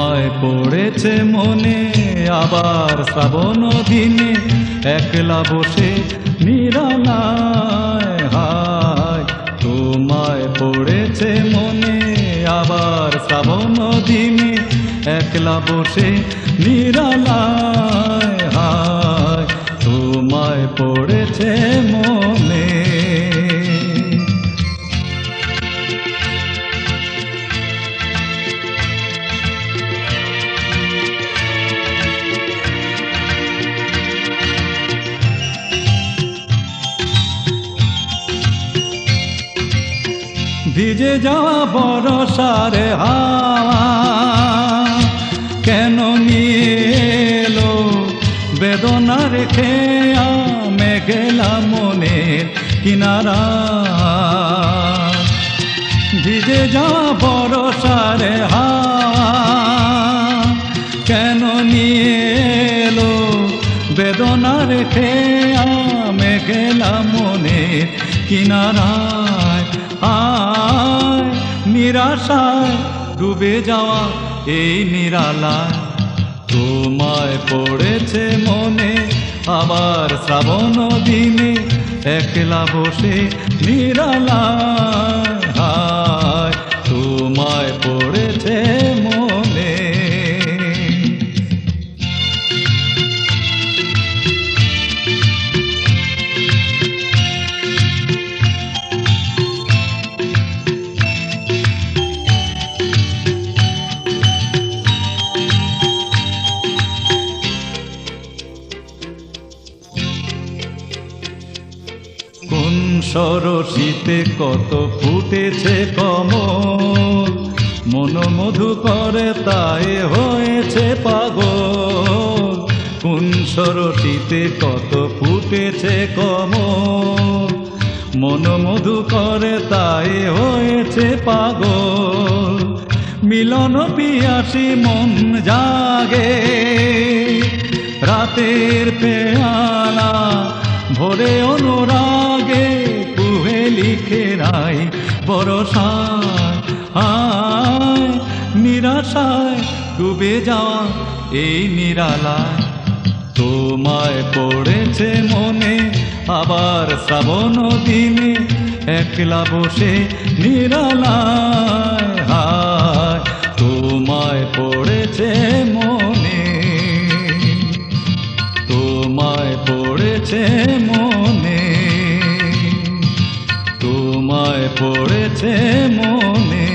তোমায় পড়েছে মনে আবার শ্রাবণ দিনে একলা বসে নিরালায় হায়। তোমায় পড়েছে মনে আবার শ্রাবণ দিনে একলা বসে নিরালায় হায়। তোমায় পড়েছে মনে। ভিজে যাওয়া বরষার হাওয়া কেন নিয়ে এলো বেদনা রেখে মেঘেলা মনের কিনারা। ভিজে যাওয়া বরষার হাওয়া কেন নিয়ে এলো বেদনা রেখে মেঘেলা মনের কিনারায়। আয় নিরাশায় ডুবে যাওয়া এই নিরালায়। তোমায় পড়েছে মনে আবার শ্রাবণ দিনে একলা বসে নিরালায় হায়। তোমায় পড়েছে মনে। কোন সরসিতে কত ফুটেছে কমল, মন মধু করে তাই হয়েছে পাগল। কোন সরসিতে কত ফুটেছে কমল, মন মধু করে তাই হয়েছে পাগল। মিলন পিয়াসী মন জাগে রাতের পেয়ালা ভোরে অনুরাগে কুহে লিখে নাই বরষায়। আয় নিরাশায় ডুবে যাওয়া এই নিরালায়। তোমায় পড়েছে মনে আবার শ্রাবণ দিনে একলা বসে নিরালায় হায়। তোমায় পড়েছে মনে। তোমায় পড়েছে মনে। তোমায় পড়েছে মনে।